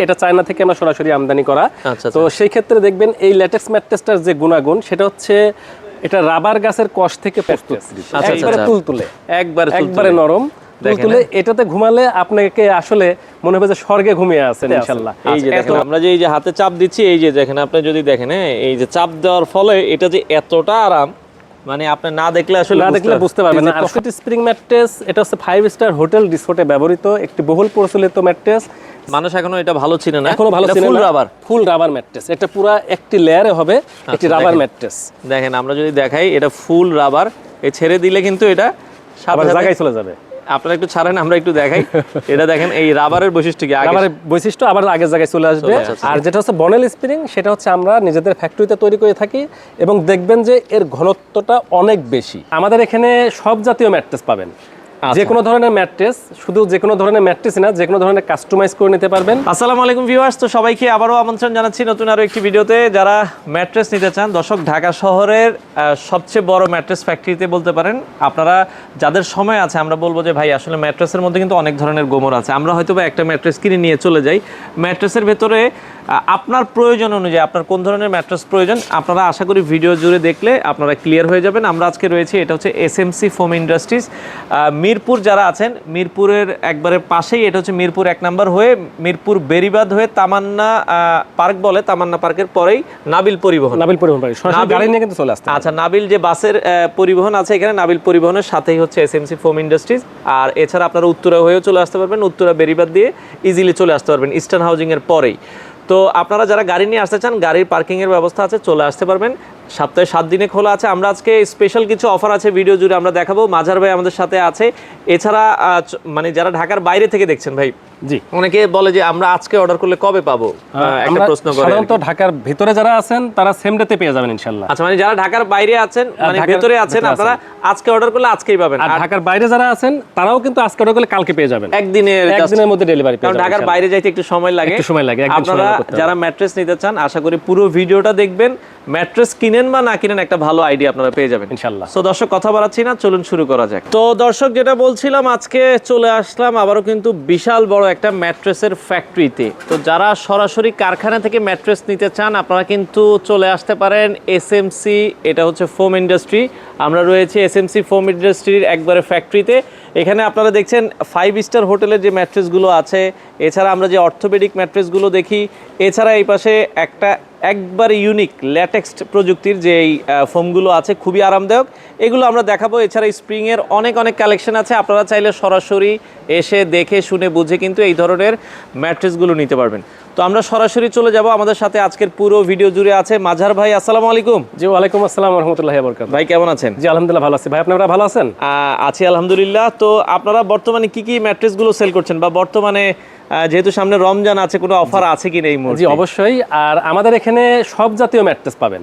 এটা চায়না থেকে আমরা সরাসরি আমদানি করা। তো সেই ক্ষেত্রে দেখবেন এই ল্যাটেক্স ম্যাট্রেসটার যে গুণাগুণ সেটা হচ্ছে এটা রাবার গাছের কষ থেকে প্রস্তুত, একবারে তুলতুলে, একবারে নরম তুলতুলে। এটাতে ঘুমালে আপনাকে আসলে মনে হবে যে স্বর্গে ঘুমিয়ে আছেন ইনশাআল্লাহ। এই যে দেখেন আমরা যে এই যে হাতে চাপ দিচ্ছি, এই যে দেখেন আপনি যদি দেখেন এই যে চাপ দেওয়ার ফলে এটা যে এতটা আরাম, মানে আপনি না দেখলে আসলে বুঝতে পারবেন না। পকেট স্প্রিং ম্যাট্রেস এটা হচ্ছে 5 স্টার হোটেল রিসোর্টে ব্যবহৃত একটি বহুল প্রচলিত ম্যাট্রেস। মানুষ এখনো এটা ভালো চিনে না, এখনো ভালো চিনে না। ফুল রাবার ম্যাট্রেস, এটা পুরো একটি লেয়ারে হবে একটি রাবার ম্যাট্রেস। দেখেন আমরা যদি দেখাই এটা ফুল রাবার, এই ছেড়ে দিলে কিন্তু এটা আবার জায়গায় চলে যাবে। আপনারা একটু ছাড়েন আমরা একটু দেখাই। এটা দেখেন এই রাবারের বৈশিষ্ট্য কি, রাবারের বৈশিষ্ট্য আবার আগের জায়গায় চলে আসবে। আর যেটা হচ্ছে বনেল স্প্রিং, সেটা হচ্ছে আমরা নিজেদের ফ্যাক্টরিতে তৈরি করে থাকি এবং দেখবেন যে এর ঘনত্বটা অনেক বেশি। আমাদের এখানে সব জাতীয় ম্যাট্রেস পাবেন, যে কোনো ধরনের ম্যাট্রেস, শুধু যে কোনো ধরনের ম্যাট্রেস না, যে কোনো ধরনের কাস্টমাইজ করে নিতে পারবেন। আসসালামু আলাইকুম ভিউয়ার্স, তো সবাইকে আবারও আমন্ত্রণ জানাচ্ছি নতুন আরো একটি ভিডিওতে। যারা ম্যাট্রেস নিতে চান, দর্শক ঢাকা শহরের সবচেয়ে বড় ম্যাট্রেস ফ্যাক্টরিতে বলতে পারেন। আপনারা যাদের সময় আছে, আমরা বলবো যে ভাই আসলে ম্যাট্রেসের মধ্যে কিন্তু অনেক ধরনের গোমর আছে, আমরা হয়তো বা একটা ম্যাট্রেস কিনে নিয়ে চলে যাই। ম্যাট্রেসের ভেতরে আপনার প্রয়োজন অনুযায়ী আপনার কোন ধরনের ম্যাট্রেস প্রয়োজন, আপনারা আশা করি ভিডিও জুড়ে দেখলে আপনারা ক্লিয়ার হয়ে যাবেন। আমরা আজকে রয়েছি, এটা হচ্ছে এসএমসি ফোম ইন্ডাস্ট্রিজ, মিরপুর। যারা আছেন মিরপুরের একবারে পাশেই, এটা হচ্ছে মিরপুর 1 নম্বর হয়ে মিরপুর বেরিবাদ হয়ে তামান্না পার্ক বলে, তামান্না পার্কের পরেই নাবিল পরিবহন। গাড়ি নিয়ে কিন্তু চলে আসতে। আচ্ছা, নাবিল যে বাসের পরিবহন আছে এখানে, নাবিল পরিবহনের সাথেই হচ্ছে এসএমসি ফোম ইন্ডাস্ট্রিজ। আর এছাড়া আপনারা উত্তরা হয়েও চলে আসতে পারবেন, উত্তরা বেরিবাদ দিয়ে ইজিলি চলে আসতে পারবেন ইস্টার্ন হাউজিং এর পরেই। তো আপনারা যারা গাড়ি নিয়ে আসতে চান, গাড়ির পার্কিংয়ের ব্যবস্থা আছে, চলে আসতে পারবেন। সপ্তাহে 7 দিনে খোলা আছে। আমরা আজকে স্পেশাল কিছু অফার আছে ভিডিও জুড়ে আমরা দেখাবো। মাঝার ভাই আমাদের সাথে আছে। এছাড়া মানে যারা ঢাকার বাইরে থেকে দেখছেন ভাই, জি অনেকে বলে যে আমরা আজকে অর্ডার করলে কবে পাবো, একটা প্রশ্ন করে। সাধারণত ঢাকার ভিতরে যারা আছেন তারা সেম ডেতে পেয়ে যাবেন ইনশাআল্লাহ। আচ্ছা, মানে যারা ঢাকার বাইরে আছেন, মানে ভিতরে আছেন, আপনারা আজকে অর্ডার করলে আজকেই পাবেন। আর ঢাকার বাইরে যারা আছেন তারাও কিন্তু আজকে অর্ডার করলে কালকে পেয়ে যাবেন, একদিনের মধ্যে ডেলিভারি পেয়ে যাবেন। ঢাকার বাইরে যাইতে একটু সময় লাগে। আপনারা যারা ম্যাট্রেস নিতে চান, আশা করি পুরো ভিডিওটা দেখবেন। ম্যাট্রেস কিনেন বা না কিনেন, একটা ভালো আইডিয়া আপনারা পেয়ে যাবেন ইনশাআল্লাহ। সো দর্শক কথা বাড়াচ্ছি না, চলুন শুরু করা যাক। তো দর্শক যেটা বলছিলাম, আজকে চলে আসলাম আবারও কিন্তু বিশাল বড় একটা ম্যাট্রেসের ফ্যাক্টরিতে। তো যারা সরাসরি কারখানা থেকে ম্যাট্রেস নিতে চান, আপনারা কিন্তু চলে আসতে পারেন এসএমসি, এটা হচ্ছে ফোম ইন্ডাস্ট্রি। আমরা রয়েছি এসএমসি ফোম ইন্ডাস্ট্রির একবারে ফ্যাক্টরিতে। এখানে আপনারা দেখছেন 5 স্টার হোটেলের যে ম্যাট্রেসগুলো আছে, এছাড়া আমরা যে অর্থোপেডিক ম্যাট্রেসগুলো দেখি, এছাড়া এই পাশে একবার ইউনিক ল্যাটেক্স প্রযুক্তির যে এই ফোমগুলো আছে, খুবই আরামদায়ক, এগুলো আমরা দেখাবো। এছাড়া স্প্রিংয়ের অনেক কালেকশন আছে, আপনারা চাইলে সরাসরি এসে দেখে শুনে বুঝে কিন্তু এই ধরনের ম্যাট্রেসগুলো নিতে পারবেন। তো আমরা সরাসরি চলে যাব। আমাদের সাথে আজকের পুরো ভিডিও জুড়ে আছে মাঝার ভাই। আসসালামু আলাইকুম। জি, ওয়ালাইকুম আসসালাম ওয়া রাহমাতুল্লাহি ওয়া বারাকাতুহু। ভাই কেমন আছেন? জি আলহামদুলিল্লাহ ভালো আছি। ভাই আপনারা ভালো আছেন? আছি আলহামদুলিল্লাহ। তো আপনারা বর্তমানে কি ম্যাট্রেসগুলো সেল করছেন, বা বর্তমানে যেহেতু সামনে রমজান আছে, কোনো অফার আছে কিনা এই মুহূর্তে? জি অবশ্যই। আর আমাদের এখানে সব জাতীয় ম্যাট্রেস পাবেন,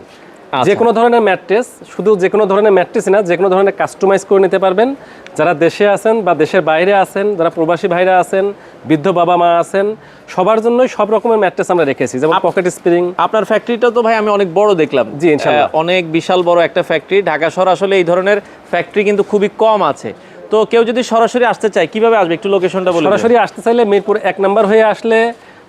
যে কোনো ধরনের ম্যাট্রেস, শুধু যে কোনো ধরনের ম্যাট্রেস না, যে কোনো ধরনের কাস্টমাইজ করে নিতে পারবেন। যারা দেশে আছেন বা দেশের বাইরে আছেন, যারা প্রবাসী ভাইরা আছেন, বৃদ্ধ বাবা মা আছেন, সবার জন্যই সব রকমের ম্যাট্রেস আমরা রেখেছি, যেমন পকেট স্প্রিং। আপনার ফ্যাক্টরিটা তো ভাই আমি অনেক বড় দেখলাম। জি ইনশাআল্লাহ, অনেক বিশাল বড় একটা ফ্যাক্টরি। ঢাকা শহর আসলে এই ধরনের ফ্যাক্টরি কিন্তু খুবই কম আছে। তো কেউ যদি সরাসরি আসতে চায়, কিভাবে আসবে একটু লোকেশনটা বলুন। সরাসরি আসতে চাইলে মিরপুর 1 নম্বর হয়ে আসলে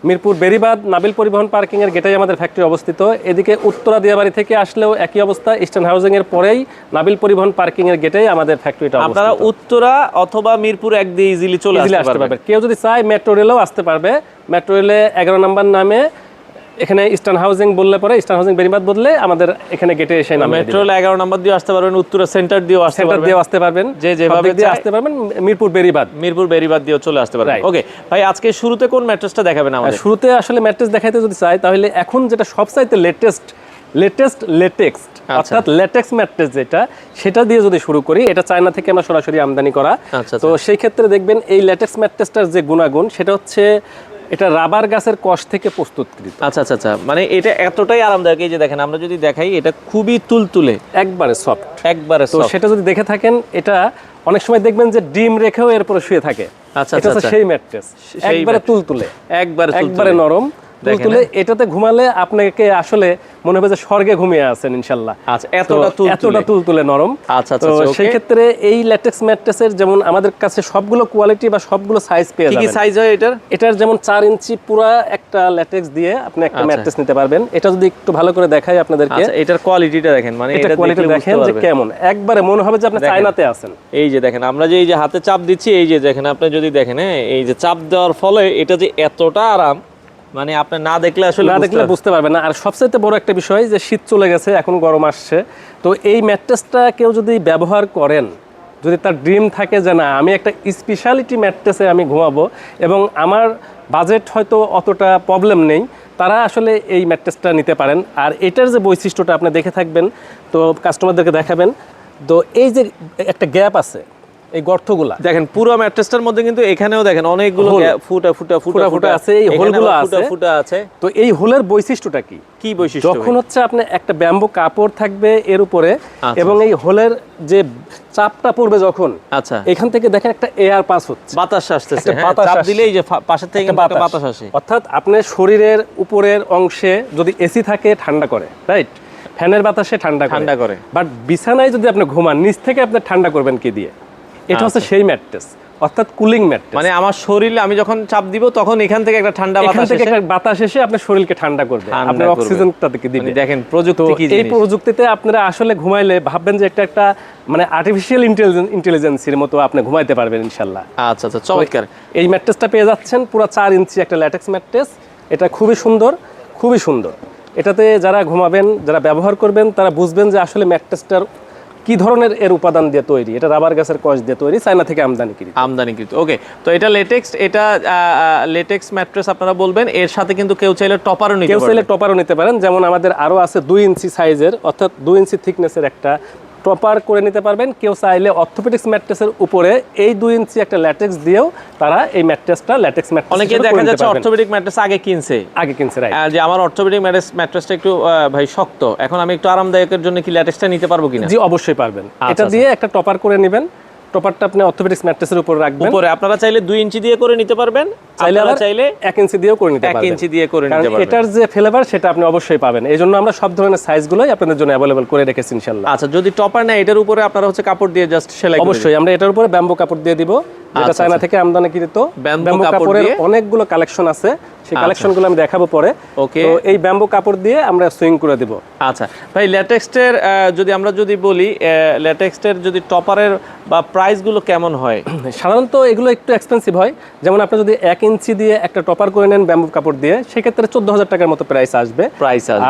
মিরপুর বেরিবাদ নাবিল পরিবহন পার্কিং এর গেটেই আমাদের ফ্যাক্টরি অবস্থিত। এদিকে উত্তরা দিয়াবাড়ি থেকে আসলেও একই অবস্থা, ইস্টার্ন হাউজিং এর পরেই নাবিল পরিবহন পার্কিং এর গেটেই আমাদের ফ্যাক্টরিটা অবস্থিত। আপনারা উত্তরা অথবা মিরপুর 1 দিয়ে ইজিলি চলে আসতে পারবেন। কেউ যদি চায় মেট্রো রেলেও আসতে পারবে। মেট্রো রেলে 11 নম্বর নামে, এখানে ইস্টার্ন হাউজিং বললে পরে, ইস্টার্ন হাউজিং বেরিবাদ বললে আমাদের এখানে গেটে এসে নামে। মেট্রো রেল 11 নম্বর দিয়ে আসতে পারবেন, উত্তরা সেন্টার দিয়েও আসতে পারবেন, যেভাবে দিয়ে আসতে পারবেন। মিরপুর বেরিবাদ দিয়েও চলে আসতে পারবেন। ওকে ভাই, আজকে শুরুতে কোন ম্যাট্রেসটা দেখাবেন আমাদের? শুরুতে আসলে ম্যাট্রেস দেখাইতে যদি চাই, তাহলে এখন যেটা সবচাইতে লেটেক্স অর্থাৎ ল্যাটেক্স ম্যাট্রেস যেটা, সেটা দিয়ে যদি শুরু করি, এটা চায়না থেকে আমরা সরাসরি আমদানি করা। তো সেই ক্ষেত্রে দেখবেন এই ল্যাটেক্স ম্যাট্রেসটার যে গুণাগুণ, সেটা হচ্ছে এটা রাবার গাছের কষ থেকে প্রস্তুতকৃত। আচ্ছা, মানে এটা এতটাই আরামদায়ক। এই যে দেখেন, আমরা যদি দেখাই, এটা খুবই তুলতুলে, একবারে সফট, একবারে তো সেটা যদি দেখে থাকেন, এটা অনেক সময় দেখবেন যে ডিম রেখেও এরপরে শুয়ে থাকে। আচ্ছা, এটা হচ্ছে সেই ম্যাট্রেস, একবারে তুলতুলে, একবারে নরম তুলতুলে এটাতে ঘুমালে আপনাকে আসলে মনে হবে যে স্বর্গে ঘুমিয়ে আছেন ইনশাআল্লাহ। আচ্ছা, এতটা তুলতুলে নরম। আচ্ছা তো সেই ক্ষেত্রে এই ল্যাটেক্স ম্যাট্রেসের যেমন আমাদের কাছে সবগুলো কোয়ালিটি বা সবগুলো সাইজ পেয়ে যাবেন। কি সাইজ হয় এটার যেমন 4 ইঞ্চি পুরা একটা ল্যাটেক্স দিয়ে আপনি একটা ম্যাট্রেস নিতে পারবেন। এটা যদি একটু ভালো করে দেখাই আপনাদেরকে, আচ্ছা এটার কোয়ালিটিটা দেখেন, মানে এটা কোয়ালিটি দেখেন যে কেমন, একবারে মনে হবে যে আপনি চায়নাতে আছেন। এই যে দেখেন, আমরা যে এই যে হাতে চাপ দিচ্ছি, এই যে দেখেন, আপনি যদি দেখেন, হ্যাঁ, এই যে চাপ দেওয়ার ফলে এটা যে এতটা আরাম, মানে আপনি না দেখলে আসলে বুঝতে পারবেন না। আর সবচেয়ে বড় একটা বিষয় যে শীত চলে গেছে, এখন গরম আসছে, তো এই ম্যাট্রেসটা কেউ যদি ব্যবহার করেন, যদি তার ড্রিম থাকে যে না আমি একটা স্পেশালিটি ম্যাট্রেসে আমি ঘুমাবো এবং আমার বাজেট হয়তো অতটা প্রবলেম নেই, তারা আসলে এই ম্যাট্রেসটা নিতে পারেন। আর এটার যে বৈশিষ্ট্যটা আপনি দেখে থাকবেন, তো কাস্টমারদেরকে দেখাবেন, তো এই যে একটা গ্যাপ আছে, এই গর্তগুলা দেখেন পুরো ম্যাট্রেসটার মধ্যে, কিন্তু এখানেও দেখেন অনেকগুলো ফুটা আছে, এই হোলগুলো আছে। তো এই হোলের বৈশিষ্ট্যটা কি বৈশিষ্ট্য? যখন হচ্ছে আপনি একটা ব্যাম্বু কাপড় থাকবে এর উপরে, এবং এই হোলের যে চাপটা পড়বে যখন, আচ্ছা, এখান থেকে দেখেন একটা এয়ার পাস হচ্ছে, বাতাস আসতেছে, চাপ দিলেই যে পাশে থেকে বাতাস আসে। অর্থাৎ আপনার শরীরের উপরের অংশে যদি এসি থাকে ঠান্ডা করে, রাইট, ফ্যানের বাতাসে ঠান্ডা করে, বাট বিছানায় যদি আপনি ঘুমান নিচ থেকে আপনি ঠান্ডা করবেন কি দিয়ে? এটা হচ্ছে সেই ম্যাট্রেস, অর্থাৎ কুলিং ম্যাট্রেস। মানে আমার শরীরে আমি যখন চাপ দিব তখন এখান থেকে একটা ঠান্ডা বাতাস এসে আপনার শরীরকে ঠান্ডা করবে, আপনার অক্সিজেনটা দিবে। দেখেন প্রযুক্তি কি জিনিস। এই প্রযুক্তিতে আপনারা আসলে ঘুমাইলে ভাববেন যে একটা মানে আর্টিফিশিয়াল ইন্টেলিজেন্সের মতো আপনি ঘুমাইতে পারবেন ইনশাআল্লাহ। আচ্ছা আচ্ছা, চমৎকার। এই ম্যাট্রেসটা পেয়ে যাচ্ছেন পুরো 4 ইঞ্চি একটা ল্যাটেক্স ম্যাট্রেস। এটা খুবই সুন্দর। এটাতে যারা ঘুমাবেন, যারা ব্যবহার করবেন, তারা বুঝবেন যে আসলে ম্যাট্রেসটার কি ধরনের এর উপাদান দিয়ে তৈরি। এটা রাবার গাছের কষ দিয়ে তৈরি, চায়না থেকে আমদানিকৃত। ওকে, তো এটা লেটেক্স ম্যাট্রেস আপনারা বলবেন। এর সাথে কিন্তু কেউ চাইলে টপারও নিতে পারেন। যেমন আমাদের আরো আছে 2 ইঞ্চি সাইজের, অর্থাৎ 2 ইঞ্চি থিকনেসের একটা টপার করে নিতে পারবেন। কেউ চাইলে অর্থোপেডিক্স ম্যাট্রেসের উপরে এই 2 ইঞ্চি একটা ল্যাটেক্স দিয়েও তারা এই ম্যাট্রেসটা ল্যাটেক্স ম্যাট্রেস অনেকে দেখা যাচ্ছে অর্থোপেডিক ম্যাট্রেস আগে কিনছে, রাইট, যে আমার অর্থোপেডিক ম্যাট্রেসটা একটু ভাই শক্ত, এখন আমি একটু আরামদায়কের জন্য কি ল্যাটেক্সটা নিতে পারবো কিনা? জি, অবশ্যই পারবেন। এটা দিয়ে একটা টপার করে নেবেন, টপারটা আপনি অর্থোপেডিক্স ম্যাট্রেসের উপরে রাখবেন। উপরে আপনারা চাইলে 2 ইঞ্চি দিয়ে করে নিতে পারবেন, চাইলে 1 ইঞ্চি দিয়েও করে নিতে পারবেন। 1 ইঞ্চি দিয়ে করে নিতে পারবেন। এটার যে ফ্লেভার সেটা আপনি অবশ্যই পাবেন। এইজন্য আমরা সব ধরনের সাইজগুলোই আপনাদের জন্য अवेलेबल করে রেখেছি ইনশাআল্লাহ। আচ্ছা, যদি টপার না, এটার উপরে আপনারা হচ্ছে কাপড় দিয়ে জাস্ট সেলাই অবশ্যই আমরা এটার উপরে ব্যাম্বু কাপড় দিয়ে দিব, যেটা চায়না থেকে আমদানিকৃত। ব্যাম্বু কাপড়ের অনেকগুলো কালেকশন আছে, সেই কালেকশনগুলো আমি দেখাবো পরে। ওকে, তো এই ব্যাম্বু কাপড় দিয়ে আমরা সুইং করে দিব। আচ্ছা ভাই, ল্যাটেক্সের যদি বলি, ল্যাটেক্সের যদি টপারের বা প্রাইসগুলো কেমন হয়? সাধারণত এগুলো একটু এক্সপেন্সিভ হয়। যেমন আপনি যদি 1 ইঞ্চি দিয়ে একটা টপার করে নেন ব্যাম্বু কাপড় দিয়ে, সেক্ষেত্রে 14,000 টাকার মতো প্রাইস আসবে।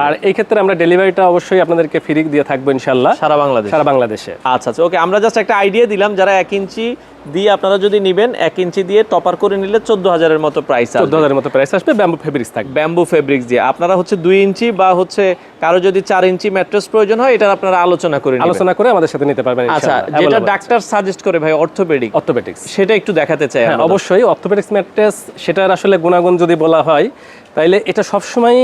আর এই ক্ষেত্রে আমরা ডেলিভারিটা অবশ্যই আপনাদেরকে ফ্রি দিয়ে থাকবো ইনশাআল্লাহ, সারা বাংলাদেশে। আচ্ছা আচ্ছা, ওকে, আমরা জাস্ট একটা আইডিয়া দিলাম। যারা 1 ইঞ্চি দিয়ে আপনারা যদি নেবেন, 1 ইঞ্চি দিয়ে টপার করে নিলে 14,000-এর মতো প্রাইস আসবে। ব্যাম্বু ফেব্রিক্স থাকবে, ব্যাম্বু ফেব্রিক্স দিয়ে। আপনারা হচ্ছে 2 ইঞ্চি বা হচ্ছে কারো যদি 4 ইঞ্চি ম্যাট্রেস প্রয়োজন হয়, এটা আপনারা আলোচনা করে আমাদের সাথে নিতে পারবেন। আচ্ছা, যেটা ডাক্তার সাজেস্ট করে ভাই অর্থোপেডিক্স, সেটা একটু দেখাতে চাই। অবশ্যই অর্থোপেডিক্স ম্যাট্রেস, সেটার আসলে গুণাগুণ যদি বলা হয় তাইলে এটা সবসময়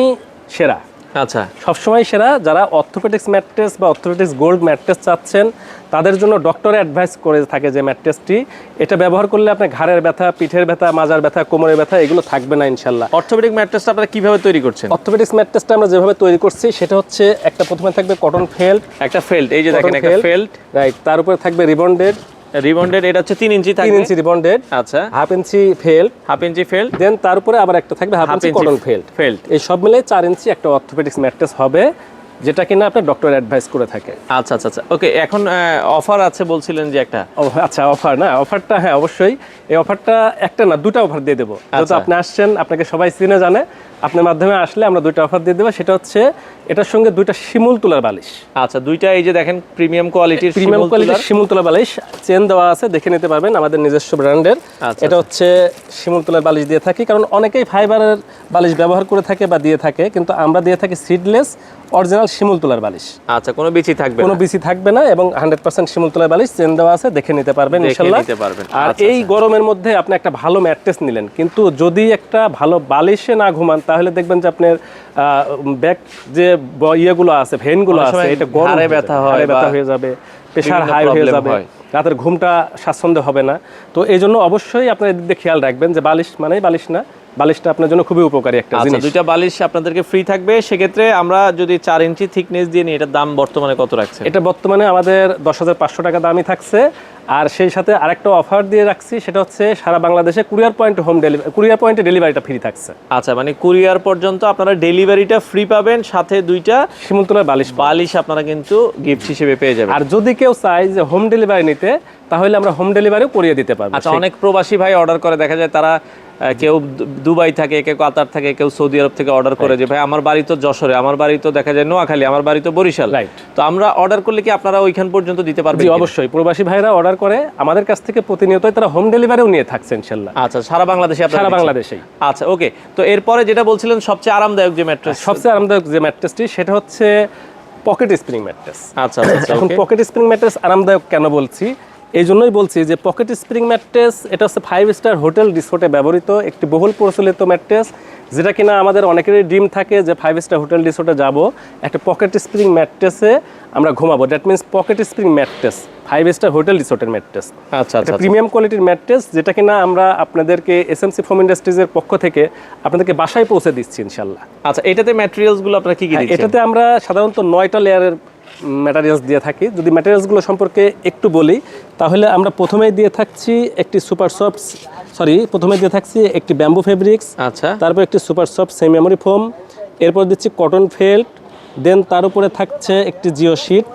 সেরা। আচ্ছা, সবসময় সেরা। যারা অর্থোপেডিক্স ম্যাট্রেস বা অর্থোপেডিক্স গোল্ড ম্যাট্রেস চাচ্ছেন, তাদের জন্য ডক্টর অ্যাডভাইস করে থাকে যে ম্যাট্রেসটি এটা ব্যবহার করলে আপনার ঘাড়ের ব্যথা, পিঠের ব্যথা, মাজার ব্যথা, কোমরের ব্যথা এগুলো থাকবে না ইনশাআল্লাহ। অর্থোপেডিক ম্যাট্রেসটা আপনারা কিভাবে তৈরি করছেন? অর্থোপেডিক্স ম্যাট্রেসটা আমরা যেভাবে তৈরি করছি সেটা হচ্ছে একটা প্রথমে থাকবে কটন ফেল্ট, একটা ফেল্ট, এই যে দেখেন একটা ফেল্ট, রাইট, তার উপরে থাকবে রিবন্ডেড, এটা হচ্ছে 3 ইঞ্চি থাকবে, 3 ইঞ্চি রিবন্ডেড, আচ্ছা, হাফ ইঞ্চি ফেল্ট, দেন তার উপরে আবার একটা থাকবে হাফ ইঞ্চি কটন ফেল্ট। এই সব মিলে 4 ইঞ্চি একটা অর্থোপেডিক্স ম্যাট্রেস হবে, যেটা কিনা আপনার ডক্টর অ্যাডভাইস করে থাকে। আচ্ছা আচ্ছা আচ্ছা, ওকে। এখন অফার আছে বলছিলেন যে একটা। আচ্ছা, অফারটা হ্যাঁ অবশ্যই। এই অফারটা একটা না, 2টা অফার দিয়ে দেবো। যেহেতু আপনি আসছেন, আপনাকে সবাই চিনে জানে, আপনার মাধ্যমে আসলে আমরা 2টা অফার দিয়ে দেবো। সেটা হচ্ছে এটার সঙ্গে 2টা শিমুল তুলার বালিশ। আচ্ছা, 2টা এই যে দেখেন প্রিমিয়াম কোয়ালিটির শিমুল তুলার বালিশ, চেন দেওয়া আছে, দেখে নিতে পারবেন, আমাদের নিজস্ব ব্র্যান্ডের। এটা হচ্ছে শিমুল তুলার বালিশ দিয়ে থাকি, কারণ অনেকেই ফাইবারের বালিশ ব্যবহার করে থাকে বা দিয়ে থাকে, কিন্তু আমরা দিয়ে থাকি সিডলেস অরিজিনাল শিমুল তুলার বালিশ। আচ্ছা, কোনো বিচি থাকবে না এবং 100% শিমুল তুলার বালিশ, চেন দেওয়া আছে, দেখে নিতে পারবেন ইনশাআল্লাহ। আর এই গরমের মধ্যে আপনি একটা ভালো ম্যাট্রেস নিলেন, কিন্তু যদি একটা ভালো বালিশে না ঘুমান, তাহলে দেখবেন যে আপনার ব্যাক যে ইয়েগুলো আছে, ভেনগুলো আছে, এটা গরমে ব্যথা হয়ে যাবে, প্রেশার হাই হয়ে যাবে, রাতের ঘুমটা স্বাচ্ছন্দ্য হবে না। তো এই জন্য অবশ্যই আপনার এদিক দিয়ে খেয়াল রাখবেন যে বালিশ মানেই বালিশ না, বালিশটা আপনার জন্য খুবই উপকারী একটা আচ্ছা জিনিস। দুইটা বালিশ আপনাদেরকে ফ্রি থাকবে। সেক্ষেত্রে আমরা যদি 4 ইঞ্চি থিকনেস দিয়ে নিই, এটার দাম বর্তমানে কত রাখছেন? এটা বর্তমানে আমাদের 10,500 টাকা দামই থাকছে। আর সেই সাথে আরেকটা অফার দিয়ে রাখছি, সেটা হচ্ছে সারা বাংলাদেশে কুরিয়ার পয়েন্টে ডেলিভারিটা ফ্রি থাকছে। আচ্ছা, মানে কুরিয়ার পর্যন্ত আপনারা ডেলিভারিটা ফ্রি পাবেন, সাথে দুইটা শিমুলতলার বালিশ আপনারা কিন্তু গিফট হিসেবে পেয়ে যাবেন। আর যদি কেউ চায় যে হোম ডেলিভারি নিতে, তাহলে আমরা হোম ডেলিভারিও করিয়ে দিতে পারবো। আচ্ছা, অনেক প্রবাসী ভাই অর্ডার করে, দেখা যায় তারা কেউ দুবাই থাকে, কেউ কাতার থাকে, কেউ সৌদি আরব থেকে অর্ডার করে যে ভাই আমার বাড়ি তো যশোরে, আমার বাড়ি তো দেখা যায় নোয়াখালী, আমার বাড়ি তো বরিশাল। রাইট। তো আমরা অর্ডার করলে কি আপনারা ওইখান পর্যন্ত দিতে পারবেন? জি অবশ্যই, প্রবাসী ভাইরা অর্ডার করে আমাদের কাছ থেকে প্রতিনিয়তই তারা হোম ডেলিভারিও নিয়ে থাকছে ইনশাআল্লাহ। আচ্ছা, সারা বাংলাদেশে আপনারা সারা দিচ্ছেন? বাংলাদেশেই। আচ্ছা ওকে। তো এরপরে যেটা বলছিলেন সবচেয়ে আরামদায়ক যে ম্যাট্রেস, সবচেয়ে আরামদায়ক যে ম্যাট্রেসটি সেটা হচ্ছে পকেট স্প্রিং ম্যাট্রেস। আচ্ছা এখন ওকে। পকেট স্প্রিং ম্যাট্রেস আরামদায়ক কেন বলছি, এই জন্যই বলছি যে পকেট স্প্রিং ম্যাট্রেস এটা হচ্ছে 5 স্টার হোটেল রিসোর্টে ব্যবহৃত একটি বহুল প্রচলিত ম্যাট্রেস, যেটা কিনা আমাদের অনেকেরই ড্রিম থাকে যে 5 স্টার হোটেল রিসোর্টে যাব, একটা পকেট স্প্রিং ম্যাট্রেসে আমরা ঘুমাবো। That means pocket spring mattress 5 star hotel রিসোর্টের ম্যাট্রেস। আচ্ছা আচ্ছা। প্রিমিয়াম কোয়ালিটির ম্যাট্রেস, যেটা কিনা আমরা আপনাদেরকে এসএমসি ফোম ইন্ডাস্ট্রিজের পক্ষ থেকে আপনাদেরকে বাসায় পৌঁছে দিচ্ছি ইনশাআল্লাহ। আচ্ছা, এটাতে ম্যাটেরিয়ালস গুলো আপনারা কি কি দিচ্ছেন? এটাতে আমরা সাধারণত 9টা লেয়ারের ম্যাটেরিয়ালস দিয়ে থাকি। যদি ম্যাটেরিয়ালসগুলো সম্পর্কে একটু বলি, তাহলে আমরা প্রথমেই দিয়ে থাকছি একটি ব্যাম্বু ফেব্রিক্স, আচ্ছা, তারপর একটি super soft semi memory foam, এরপর দিচ্ছি কটন ফেল্ট, দেন তার উপরে থাকছে একটি জিও শিট,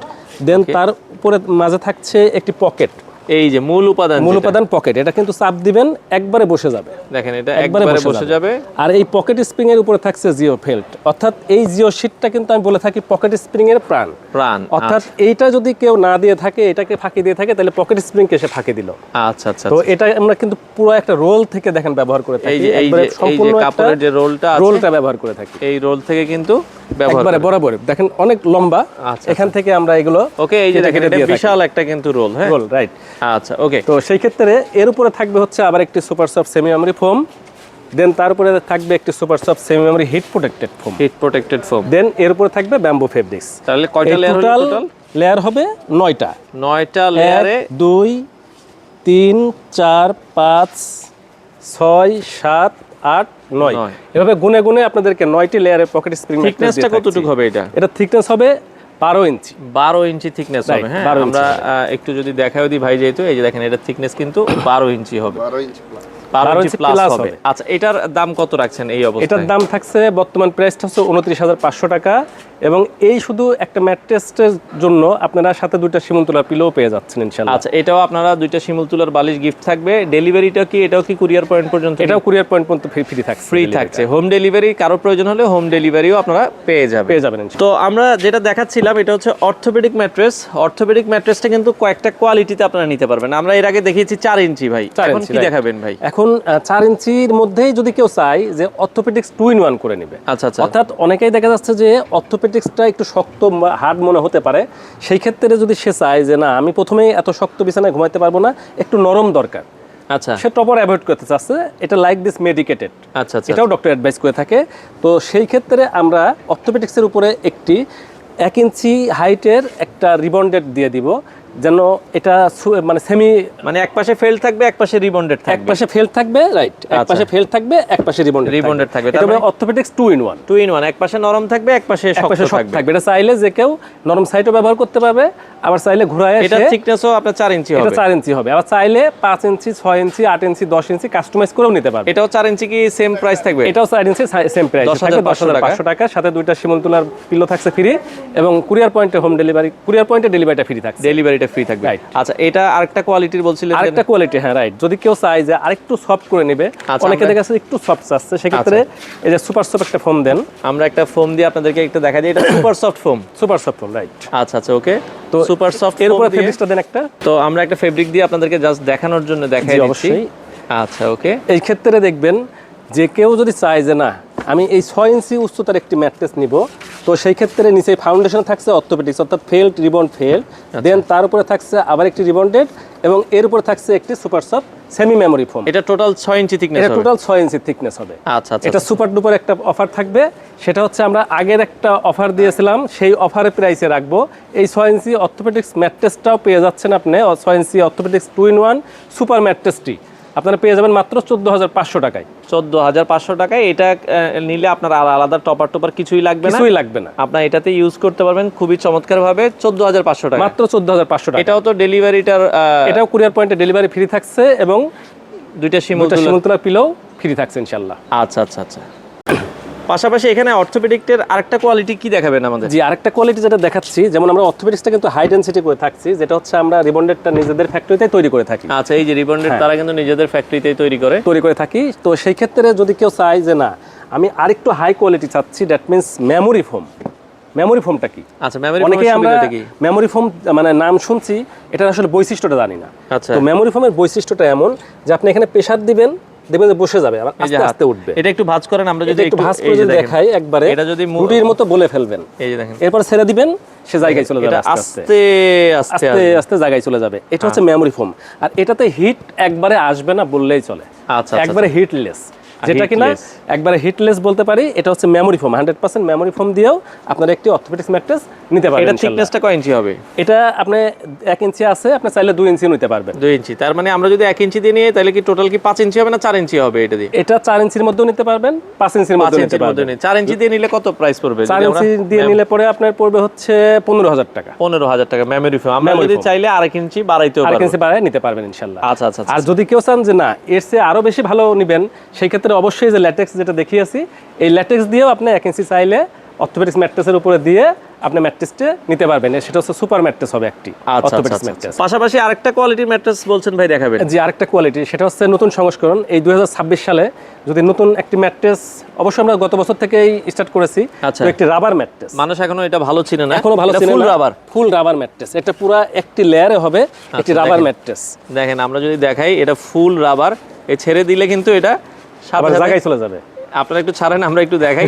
দেন তার উপরে মাঝে থাকছে একটি পকেট। এই যে মূল উপাদান পকেট, এটা কিন্তু চাপ দিবেন একবারে বসে যাবে, দেখেন এটা একবারে বসে যাবে। আর এই পকেট স্প্রিং এর উপরে থাকছে জিও ফেল্ট, অর্থাৎ এই জিও শিটটা কিন্তু আমি বলে থাকি পকেট স্প্রিং এর প্রাণ। অর্থাৎ এইটা যদি কেউ না দিয়ে থাকে, এটাকে ফাঁকি দিয়ে থাকে, তাহলে পকেট স্প্রিং কে সে ফাঁকি দিল। আচ্ছা আচ্ছা। তো এটা আমরা কিন্তু পুরো একটা রোল থেকে দেখেন ব্যবহার করে থাকি, একবারে সম্পূর্ণ কাপড়ের যে রোলটা ব্যবহার করে থাকি, এই রোল থেকে কিন্তু ব্যবহার একবারে বরাবর দেখেন অনেক লম্বা। এখান থেকে আমরা এগুলো ওকে, এই যে দেখেন এটা বিশাল একটা কিন্তু রোল। হ্যাঁ রোল, রাইট। আচ্ছা ওকে। তো সেই ক্ষেত্রে এর উপরে থাকবে হচ্ছে আবার একটি super soft semi memory foam, then তার উপরে থাকবে একটি super soft semi memory heat protected foam, then এর উপরে থাকবে ব্যাম্বু ফেব্রিক্স। তাহলে কয়টা লেয়ার হলো টোটাল? লেয়ার হবে 9টা। 9টা লেয়ারে 2 3 4 5 6 7 8 9 এভাবে গুনে গুনে আপনাদেরকে 9টি লেয়ারের পকেট স্প্রিং ম্যাট্রেস। থিকনেসটা কতটুকু হবে এটা? এটা থিকনেস হবে 12 ইঞ্চি। 12 ইঞ্চি থিকনেস হবে। হ্যাঁ, আমরা একটু যদি দেখাও দিই ভাই, যেহেতু এই যে দেখেন এটা থিকনেস কিন্তু 12 ইঞ্চি হবে, 12 ইঞ্চি প্লাস হবে। আচ্ছা, এটার দাম কত রাখছেন এই অবস্থায়? এটার দাম থাকছে বর্তমান প্রাইসটা হচ্ছে 29,500 টাকা, এবং এই শুধু একটা ম্যাট্রেসের জন্য আপনারা সাথে 2টা শিমুল তুলার পিলোও পেয়ে যাচ্ছেন ইনশাআল্লাহ। আচ্ছা, এটাও আপনারা 2টা শিমুল তুলার বালিশ গিফট থাকবে। ডেলিভারিটা কি এটাও কি কুরিয়ার পয়েন্ট পর্যন্ত? এটাও কুরিয়ার পয়েন্ট পর্যন্ত ফ্রি থাকছে। হোম ডেলিভারি কারো প্রয়োজন হলে হোম ডেলিভারিও আপনারা পেয়ে যাবেন। তো আমরা যেটা দেখাচ্ছিলাম এটা হচ্ছে অর্থোপেডিক ম্যাট্রেস। অর্থোপেডিক ম্যাট্রেসটা কিন্তু কয়েকটা কোয়ালিটিতে আপনারা নিতে পারবেন। আমরা এর আগে দেখিয়েছি 4 ইঞ্চি ভাই, এখন কি দেখাবেন ভাই? এখন 4 ইঞ্চির মধ্যেই যদি কেউ চায় যে অর্থোপেডিক্স 2 in 1 করে নেবে। আচ্ছা আচ্ছা। অর্থাৎ অনেকেই দেখা যাচ্ছে যে অর্থোপেডিক্সটা একটু শক্ত হার্ড মনে হতে পারে, সেই ক্ষেত্রে যদি সে চায় যে না আমি প্রথমেই এত শক্ত বিছানায় ঘুমাইতে পারবো না, একটু নরম দরকার, আচ্ছা, সে টপার অ্যাভয়েড করতে চাচ্ছে, এটা লাইক দিস মেডিকেটেড। আচ্ছা আচ্ছা, এটাও ডক্টর অ্যাডভাইস করে থাকে। তো সেই ক্ষেত্রে আমরা অর্থোপেডিক্সের উপরে একটি 1 ইঞ্চি হাইটের একটা রিবন্ডেড দিয়ে দিব, যেন এটা মানে সেমি, মানে এক পাশে ফেল থাকবে, এক পাশে রিবন্ডেড থাকবে। এক পাশে ফেল থাকবে, রাইট, এক পাশে ফেল থাকবে, এক পাশে রিবন্ডেড থাকবে। তবে অর্থোপেডিক্স 2 in 1, এক পাশে নরম থাকবে, এক পাশে শক্ত থাকবে। এটা চাইলে যে কেউ নরম সাইডও ব্যবহার করতে পারবে, আবার চাইলে ঘোরায় এটা থিকনেসও আপনার 4 ইঞ্চি হবে। এটা 4 ইঞ্চি হবে, আবার চাইলে 5 ইঞ্চি 6 ইঞ্চি 8 ইঞ্চি 10 ইঞ্চি কাস্টমাইজ করেও নিতে পারবে। এটাও 4 ইঞ্চি কি সেম প্রাইস থাকবে? এটাও 4 ইঞ্চি সেম প্রাইস থাকবে 10,500 টাকা, সাথে 2টা শিমুল তুলার পিলো থাকছে ফ্রি, এবং কুরিয়ার পয়েন্টে ডেলিভারিটা ফ্রি থাকছে। ডেলিভারিটা ফ্রি থাকবে। আচ্ছা, এটা আরেকটা কোয়ালিটির বলছিলেন? আরেকটা কোয়ালিটি, হ্যাঁ রাইট। যদি কেউ চায় যে আরেকটু সফট করে নেবে, অনেকে দেখা যাচ্ছে একটু সফট চাচ্ছে, সেক্ষেত্রে এই যে সুপার সফট একটা ফোম দেন। আমরা একটা ফোম দিয়ে আপনাদেরকে একটু দেখা দিই, এটা সুপার সফট ফোম। রাইট। আচ্ছা আচ্ছা, ওকে। তো সুপার সফট এর উপরে ফেব্রিকটা দেন একটা। তো আমরা একটা ফেব্রিক দিয়ে আপনাদেরকে জাস্ট দেখানোর জন্য দেখাই দিচ্ছি। অবশ্যই। আচ্ছা ওকে। এই ক্ষেত্রে দেখবেন যে কেউ যদি চায় যে না আমি এই 6 ইঞ্চি উচ্চতার একটি ম্যাট্রেস নিব, তো সেই ক্ষেত্রে নিচে ফাউন্ডেশন থাকছে অর্থোপেডিক্স, অর্থাৎ ফেল্ট, দেন তার উপরে থাকছে আবার একটি রিবন্ডেড, এবং এর উপরে থাকছে একটি super soft semi memory foam. এটা টোটাল 6 ইঞ্চি থিকনেস হবে। এটা টোটাল 6 ইঞ্চি থিকনেস হবে। আচ্ছা আচ্ছা। এটা সুপার ডুপার একটা অফার থাকবে, সেটা হচ্ছে আমরা আগের একটা অফার দিয়েছিলাম, সেই অফারের প্রাইসে রাখবো। এই 6 ইঞ্চি অর্থোপেডিক্স ম্যাট্রেসটাও পেয়ে যাচ্ছেন আপনি, 6 ইঞ্চি অর্থোপেডিক্স 2 in 1 সুপার ম্যাট্রেসটি আপনারা পেয়ে যাবেন মাত্র 14,500 টাকায়। 14,500 টাকায় এটা নিলে আপনার আর আলাদা টপার কিছুই লাগবে না, কিছুই লাগবে না, আপনার এটাতে ইউজ করতে পারবেন খুবই চমৎকার ভাবে। 14,500 টাকা, মাত্র 14,500 টাকা। এটাও তো ডেলিভারিটার এটাও কুরিয়ার পয়েন্টে ডেলিভারি ফ্রি থাকছে এবং দুইটা শিমুলতলা পিলো ফ্রি থাকছে ইনশাআল্লাহ। আচ্ছা আচ্ছা আচ্ছা। পাশাপাশি এখানে অর্থোপেডিক্সের আরেকটা কোয়ালিটি কি দেখাবেন আমাদের? জি, আরেকটা কোয়ালিটি যেটা দেখাচ্ছি, যেমন আমরা অর্থোপেডিক্সটা কিন্তু হাই ডেনসিটি করে থাকছি, যেটা হচ্ছে আমরা রিবন্ডেডটা নিজেদের ফ্যাক্টরিতে তৈরি করে থাকি। আচ্ছা, এই যে রিবন্ডেড তারা কিন্তু নিজেদের ফ্যাক্টরিতেই তৈরি করে থাকি। তো সেই ক্ষেত্রে যদি কেউ চায় যে না আমি আরেকটু হাই কোয়ালিটি চাচ্ছি, that means memory foam. Memory ফোমটা কি? আচ্ছা, মেমোরি অনেকে ফোমের আমরা সুবিধাটা কি? মেমোরি ফোম মানে নাম শুনছি, এটার আসলে বৈশিষ্ট্যটা জানি না। আচ্ছা, তো মেমোরি ফোমের বৈশিষ্ট্যটা এমন যে আপনি এখানে প্রেসার দিবেন, দেখবেন যে বসে যাবে, আবার আস্তে আস্তে উঠবে। এটা একটু ভাঁজ করেন, আমরা যদি একটু ভাঁজ করে যদি দেখাই একবারে, এটা যদি রুটির মতো বলে ফেলবেন, এই যে দেখেন, এরপর ছেড়ে দিবেন, সে জায়গায় চলে যাবে, আস্তে আস্তে আস্তে আস্তে জায়গায় চলে যাবে। এটা হচ্ছে মেমোরি ফোম। আর এটাতে হিট একবারে আসবে না বললেই চলে, আচ্ছা, একবারে হিটলেস, যেটা কিনা একবারে হিটলেস বলতে পারি। এটা হচ্ছে মেমোরি ফোম, 100% মেমোরি ফোম দিয়েও আপনারা একটি অর্থোপেডিক্স ম্যাট্রেস নিতে পারবেন। এটা থিকনেসটা কয় ইঞ্চি হবে? এটা আপনি 1 ইঞ্চি আছে, আপনি চাইলে 2 ইঞ্চি নিতে পারবেন। 2 ইঞ্চি, তার মানে আমরা যদি 1 ইঞ্চি দিয়ে নিই তাহলে কি টোটাল কি 5 ইঞ্চি হবে না 4 ইঞ্চি হবে? এটা দিয়ে এটা 4 ইঞ্চির মধ্যেও নিতে পারবেন, 5 ইঞ্চির মধ্যেও নিতে পারবেন। 4 ইঞ্চি দিয়ে নিলে কত প্রাইস পড়বে? 4 ইঞ্চি দিয়ে নিলে পরে আপনার পড়বে হচ্ছে 15,000 টাকা। 15,000 টাকা মেমোরি ফোম। আমরা যদি চাইলে 1 ইঞ্চি বাড়াইতেও পারবো, 1 ইঞ্চি বাড়ায় নিতে পারবেন ইনশাআল্লাহ। আচ্ছা আচ্ছা। আর যদি কেউ চান যে না এর চেয়ে আরো বেশি ভালো নেবেন, সেই ক্ষেত্রে অবশ্যই যে ল্যাটেক্স যেটা দেখিয়েছি, এই ল্যাটেক্স দিয়েও আপনি 1 ইঞ্চি চাইলে অর্থোপেডিক্স ম্যাট্রেসের উপরে দিয়ে আপনি ম্যাট্রেসটা নিতে পারবেন। সেটা হচ্ছে সুপার ম্যাট্রেস হবে একটি অর্থোপেডিক্স ম্যাট্রেস। পাশাপাশি আরেকটা কোয়ালিটির ম্যাট্রেস বলছেন ভাই, দেখাবেন? জি, আরেকটা কোয়ালিটি, সেটা হচ্ছে নতুন সংস্করণ। এই 2026 সালে যদি নতুন একটি ম্যাট্রেস, অবশ্যই আমরা গত বছর থেকেই স্টার্ট করেছি, আচ্ছা, একটি রাবার ম্যাট্রেস। মানুষ এখনো এটা ভালো চিনে না, এখনো ভালো চিনে না। ফুল রাবার, ফুল রাবার ম্যাট্রেস, এটা পুরো একটি লেয়ারে হবে একটি রাবার ম্যাট্রেস। দেখেন আমরা যদি দেখাই, এটা ফুল রাবার, এই ছেড়ে দিলে কিন্তু এটা আবার জায়গায় চলে যাবে। আপনারা একটু ছাড়েন, আমরা একটু দেখাই।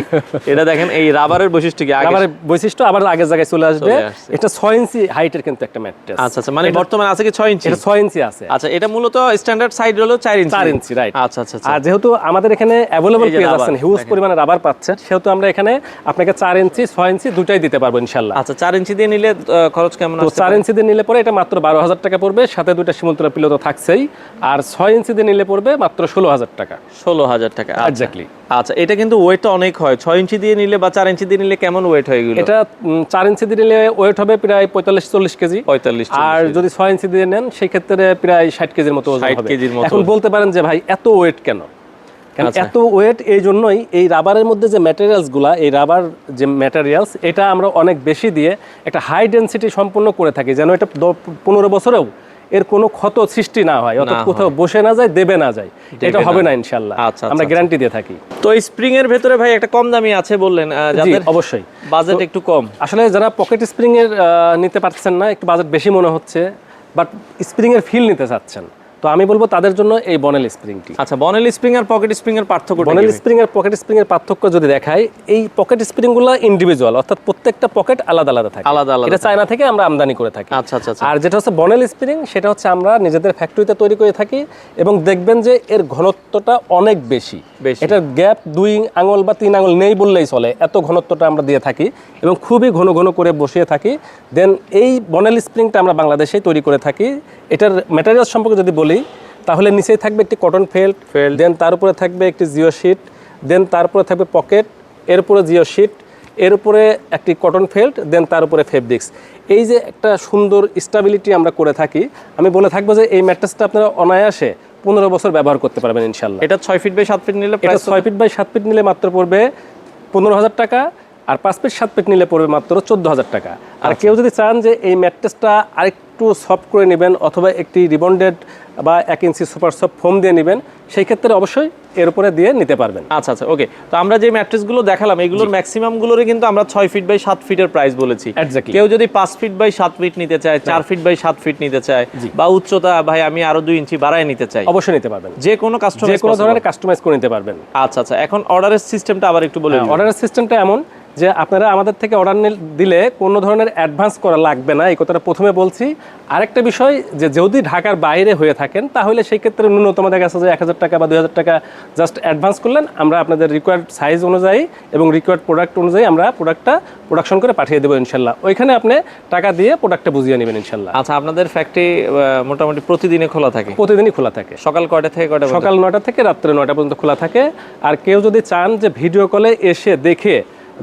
এটা দেখেন, এই রাবারের বৈশিষ্ট্য কি? রাবারের বৈশিষ্ট্য আবার আগের জায়গায় চলে আসবে। এটা 6 ইঞ্চি হাইটের কিন্তু একটা ম্যাট্রেস। আচ্ছা আচ্ছা, মানে বর্তমানে আছে কি 6 ইঞ্চি? এটা 6 ইঞ্চি আছে। আচ্ছা, এটা মূলত স্ট্যান্ডার্ড সাইজ হলো 4 ইঞ্চি। 4 ইঞ্চি, রাইট। আচ্ছা আচ্ছা। আর যেহেতু আমাদের এখানে অ্যাভেলেবল পেয়ে যাচ্ছেন, হিউজ পরিমাণে রাবার পাচ্ছেন, সেহেতু আমরা এখানে আপনাকে 4 ইঞ্চি 6 ইঞ্চি দুটাই দিতে পারবো ইনশাআল্লাহ। আচ্ছা, 4 ইঞ্চি দিয়ে নিলে খরচ কেমন আসবে? 4 ইঞ্চি দিয়ে নিলে পরে এটা মাত্র 12,000 টাকা পড়বে, সাথে দুইটা শিমুলতলা পিলো তো থাকছেই। আর 6 ইঞ্চি দিয়ে নিলে পড়বে মাত্র 16,000 টাকা। 16,000 টাকা, এক্স্যাক্টলি। আচ্ছা, এটা কিন্তু ওয়েটটা অনেক হয়। 6 ইঞ্চি দিয়ে নিলে বা 4 ইঞ্চি দিয়ে নিলে কেমন ওয়েট হয় এগুলো? এটা 4 ইঞ্চি দিয়ে নিলে ওয়েট হবে প্রায় 45-40 কেজি। 45। আর যদি 6 ইঞ্চি দিয়ে নেন সেই ক্ষেত্রে প্রায় 60 কেজির মতো ওজন হবে। এখন বলতে পারেন যে ভাই এত ওয়েট কেন? কারণ এত ওয়েট এই জন্যই, এই রাবারের মধ্যে যে ম্যাটেরিয়ালসগুলা, এই রাবার যে ম্যাটেরিয়ালস, এটা আমরা অনেক বেশি দিয়ে একটা হাই ডেনসিটি সম্পূর্ণ করে থাকি, যেন এটা 15 বছরেও এর কোনো ক্ষত সৃষ্টি না হয়, অর্থাৎ কোথাও বসে না যায়, দেবে না যায়, এটা হবে না ইনশাআল্লাহ। আমরা গ্যারান্টি দিয়ে থাকি। তো স্প্রিং এর ভেতরে ভাই একটা কম দামি আছে বললেন, যাদের অবশ্যই বাজেট একটু কম, আসলে যারা পকেট স্প্রিং এর নিতে পারছেন না, একটু বাজেট বেশি মনে হচ্ছে, বাট স্প্রিং এর ফিল নিতে চাচ্ছেন, তো আমি বলবো তাদের জন্য এই বনেল স্প্রিংটি। আচ্ছা, বনেল স্প্রিং আর পকেট স্প্রিং এর পার্থক্য? বনেল স্প্রিং আর পকেট স্প্রিং এর পার্থক্য যদি দেখাই, এই পকেট স্প্রিং গুলো ইন্ডিভিজুয়াল, অর্থাৎ প্রত্যেকটা পকেট আলাদা আলাদা থাকে, আলাদা আলাদা। এটা চায়না থেকে আমরা আমদানি করে থাকি। আচ্ছা আচ্ছা। আর যেটা হচ্ছে বনেল স্প্রিং, সেটা হচ্ছে আমরা নিজেদের ফ্যাক্টরিতে তৈরি করে থাকি, এবং দেখবেন যে এর ঘনত্বটা অনেক বেশি। এটার গ্যাপ 2 আঙুল বা 3 আঙুল নেই বললেই চলে, এত ঘনত্বটা আমরা দিয়ে থাকি এবং খুবই ঘন ঘন করে বসিয়ে থাকি। দেন এই বনেল স্প্রিংটা আমরা বাংলাদেশেই তৈরি করে থাকি। এটার ম্যাটেরিয়াল সম্পর্কে যদি বলি, তাহলে নিচেই থাকবে একটি কটন ফেল্ট, দেন তার উপরে থাকবে একটি জিও শিট, দেন তারপরে থাকবে পকেট, এর উপরে জিও শিট, এর উপরে একটি কটন ফেল্ট, দেন তার উপরে ফেব্রিক্স। এই যে একটা সুন্দর স্টেবিলিটি আমরা করে থাকি, আমি বলে থাকবো যে এই ম্যাট্রেসটা আপনারা অনায়াসে 15 বছর ব্যবহার করতে পারবেন ইনশাআল্লাহ। এটা 6 ফিট বাই 7 ফিট নিলে, এটা 6 ফিট বাই 7 ফিট নিলে মাত্র পড়বে 15,000 টাকা, আর 5 ফিট 7 ফিট নিলে পড়বে মাত্র 14,000 টাকা। আর কেউ যদি চান যে এই ম্যাট্রেসটা আরেকটু সফট করে নেবেন, অথবা একটি রিবন্ডেড বা 1 ইঞ্চি সুপার সফট ফোম দিয়ে নেবেন, সেই ক্ষেত্রে অবশ্যই এর উপরে দিয়ে নিতে পারবেন। আচ্ছা আচ্ছা, ওকে। তো আমরা যে ম্যাট্রেসগুলো দেখালাম, এগুলোর ম্যাক্সিমাম গুলোরই কিন্তু আমরা 6 ফিট বাই 7 ফিটের প্রাইস বলেছি। কেউ যদি 5 ফিট বাই 7 ফিট নিতে চায়, 4 ফিট বাই 7 ফিট নিতে চায়, বা উচ্চতা ভাই আমি আরো 2 ইঞ্চি বাড়ায় নিতে চাই, অবশ্যই নিতে পারবেন। যে কোনো কাস্টমাইজ, যে কোনো ধরনের কাস্টমাইজ করে নিতে পারবেন। আচ্ছা আচ্ছা। এখন অর্ডারের সিস্টেমটা আবার একটু বলে দিন। অর্ডারের সিস্টেমটা এমন যে আপনারা আমাদের থেকে অর্ডার দিলে কোনো ধরনের অ্যাডভান্স করা লাগবে না, এই কথাটা প্রথমে বলছি। আরেকটা বিষয় যে যদি ঢাকার বাইরে হয়ে থাকেন তাহলে সেই ক্ষেত্রে ন্যূনতম দেখা যাচ্ছে যে 1000 টাকা বা 2000 টাকা জাস্ট অ্যাডভান্স করলেন, আমরা আপনাদের রিকোয়ার্ড সাইজ অনুযায়ী এবং রিকোয়ার্ড প্রোডাক্ট অনুযায়ী আমরা প্রোডাক্টটা প্রোডাকশন করে পাঠিয়ে দেবো ইনশাল্লাহ। ওইখানে আপনি টাকা দিয়ে প্রোডাক্টটা বুঝিয়ে নেবেন ইনশাল্লাহ। আচ্ছা, আপনাদের ফ্যাক্টরি মোটামুটি প্রতিদিনে খোলা থাকে? প্রতিদিনই খোলা থাকে, সকাল কয়টা থেকে কয়টা? সকাল 9টা থেকে রাত্রে 9টা পর্যন্ত খোলা থাকে। আর কেউ যদি চান যে ভিডিও কলে এসে দেখে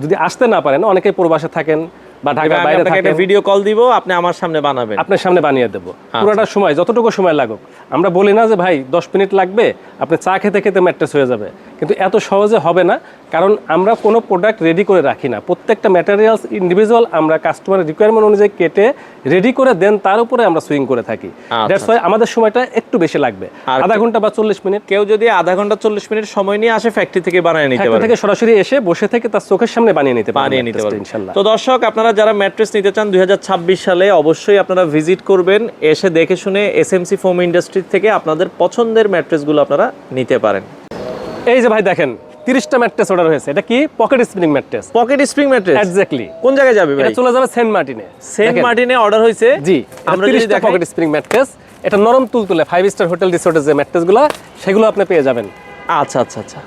যদি আসতে না পারেন, অনেকেই প্রবাসে থাকেন বা ঢাকার বাইরে থাকেন, ভিডিও কল দিব, আপনি আমার সামনে বানাবেন, আপনার সামনে বানিয়ে দেবো পুরোটা সময়, যতটুকু সময় লাগুক। আমরা বলি না যে ভাই 10 মিনিট লাগবে, আপনি চা খেতে খেতে ম্যাট্রেস হয়ে যাবে, কিন্তু এত সহজে হবে না, কারণ আমরা কোনো প্রোডাক্ট রেডি করে রাখি না। প্রত্যেকটা ম্যাটেরিয়ালস ইন্ডিভিজুয়াল আমরা কাস্টমারের রিকোয়ারমেন্ট অনুযায়ী কেটে রেডি করে দেন, তার উপরে আমরা সুইং করে থাকি। দ্যাটস ওয়াই আমাদের সময়টা একটু বেশি লাগবে, আধা ঘন্টা বা 40 মিনিট। কেউ যদি আধা ঘন্টা 40 মিনিট সময় নিয়ে আসে, ফ্যাক্টরি থেকে বানিয়ে নিতে পারে, থেকে সরাসরি এসে বসে থেকে তার চোখের সামনে বানিয়ে নিতে পারে ইনশাআল্লাহ। তো দর্শক, আপনারা যারা ম্যাট্রেস নিতে চান 2026 সালে, অবশ্যই আপনারা ভিজিট করবেন, এসে দেখে শুনে এসএমসি ফোম ইন্ডাস্ট্রি থেকে আপনাদের পছন্দের ম্যাট্রেসগুলো আপনারা নিতে পারেন। এই যে ভাই দেখেন 30টা ম্যাট্রেস অর্ডার হয়েছে, এটা কি pocket spring mattress. Pocket spring mattress, exactly. কোন জায়গায় যাবে ভাই? এটা চলে যাবে সেন্ট মার্টিনে। সেন্ট মার্টিনে অর্ডার হয়েছে? জি, আমরা 30টা পকেট স্প্রিং ম্যাট্রেস। এটা নরম তুলতুলে 5 স্টার হোটেল রিসোর্টের যে ম্যাট্রেসগুলো, সেগুলো আপনি পেয়ে যাবেন। আচ্ছা আচ্ছা আচ্ছা।